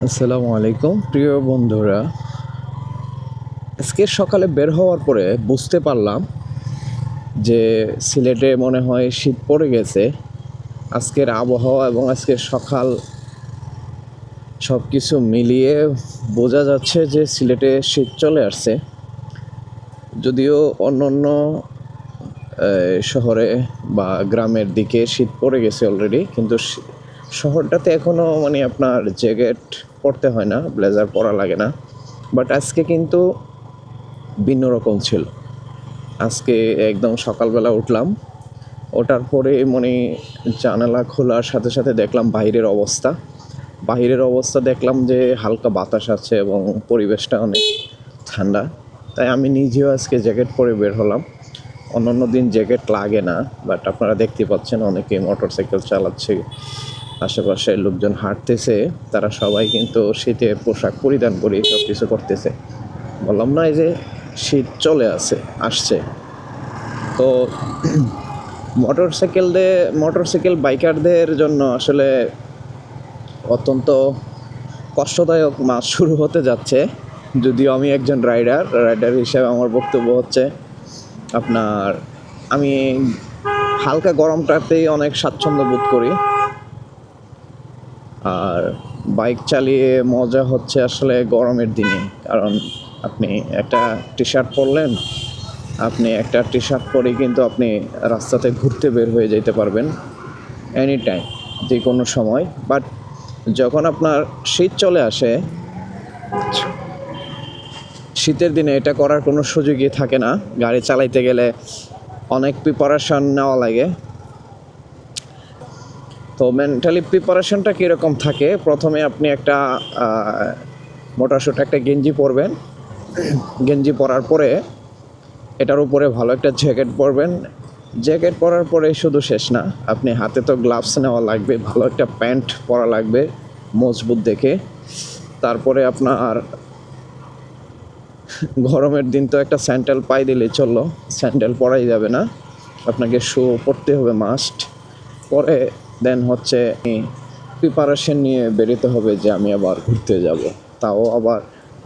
আসসালামু আলাইকুম প্রিয় বন্ধুরা। আজকে সকালে বের হওয়ার পরে বুঝতে পারলাম যে সিলেটে মনে হয় শীত পড়ে গেছে। আজকের আবহাওয়া এবং আজকের সকাল সব কিছু মিলিয়ে বোঝা যাচ্ছে যে সিলেটে শীত চলে আসছে। যদিও অন্য শহরে বা গ্রামের দিকে শীত পড়ে গেছে অলরেডি, কিন্তু শহরটাতে এখনও আপনার জ্যাকেট পরতে হয় না, ব্লেজার পরা লাগে না। বাট আজকে কিন্তু ভিন্ন রকম ছিল। আজকে একদম সকালবেলা উঠলাম, ওঠার পরে জানালা খোলার সাথে সাথে দেখলাম বাহিরের অবস্থা দেখলাম যে হালকা বাতাস আছে এবং পরিবেশটা অনেক ঠান্ডা। তাই আমি নিজেও আজকে জ্যাকেট পরে বের হলাম। অন্য দিন জ্যাকেট লাগে না, বাট আপনারা দেখতে পাচ্ছেন অনেকে মোটরসাইকেল চালাচ্ছে, আশেপাশে লোকজন হাঁটতেছে, তারা সবাই কিন্তু শীতের পোশাক পরিধান করে সব কিছু করতেছে। বললাম না এই যে শীত চলে আসছে। তো মোটরসাইকেল বাইকারদের জন্য আসলে অত্যন্ত কষ্টদায়ক মাস শুরু হতে যাচ্ছে। যদিও আমি একজন রাইডার হিসেবে আমার বক্তব্য হচ্ছে আপনার, আমি হালকা গরমটাতেই অনেক স্বাচ্ছন্দ্য বোধ করি। আর বাইক চালিয়ে মজা হচ্ছে আসলে গরমের দিনে, কারণ আপনি একটা টি শার্ট পরে কিন্তু আপনি রাস্তাতে ঘুরতে বের হয়ে যেতে পারবেন এনি টাইম, যে কোনো সময়। বাট যখন আপনার শীত চলে আসে, শীতের দিনে এটা করার কোনো সুযোগই থাকে না। গাড়ি চালাইতে গেলে অনেক প্রিপারেশন নেওয়া লাগে। তো মেন্টালি প্রিপারেশনটা কীরকম থাকে, প্রথমে আপনি একটা মোটাসোটা একটা গেঞ্জি পরবেন। গেঞ্জি পরার পরে এটার উপরে ভালো একটা জ্যাকেট পরবেন। জ্যাকেট পরার পরে শুধু শেষ না, আপনি হাতে তো গ্লাভস নেওয়া লাগবে, ভালো একটা প্যান্ট পরা লাগবে মজবুত দেখে। তারপরে আপনার গরমের দিন তো একটা স্যান্ডেল পায়ে দিলেই চললো, স্যান্ডেল পরাই যাবে না, আপনাকে শু পরতে হবে মাস্ট। পরে দেন হচ্ছে প্রিপারেশন নিয়ে বেরোতে হবে যে আমি আবার ঘুরতে যাব। তাও আবার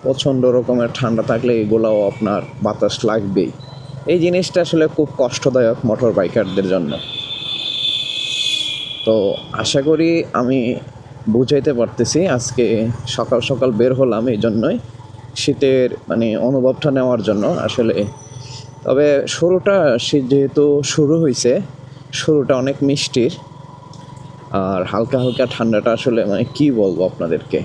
প্রচণ্ড রকমের ঠান্ডা থাকলে এগুলোও আপনার বাতাস লাগবেই। এই জিনিসটা আসলে খুব কষ্টদায়ক মোটর বাইকারদের জন্য। তো আশা করি আমি বুঝাইতে পারতেছি। আজকে সকাল সকাল বের হলাম এই জন্যই, শীতের অনুভবটা নেওয়ার জন্য আসলে। তবে শীত যেহেতু শুরু হয়েছে, শুরুটা অনেক মিষ্টির। আর হালকা হালকা ঠান্ডাটা আসলে কি বলবো আপনাদেরকে,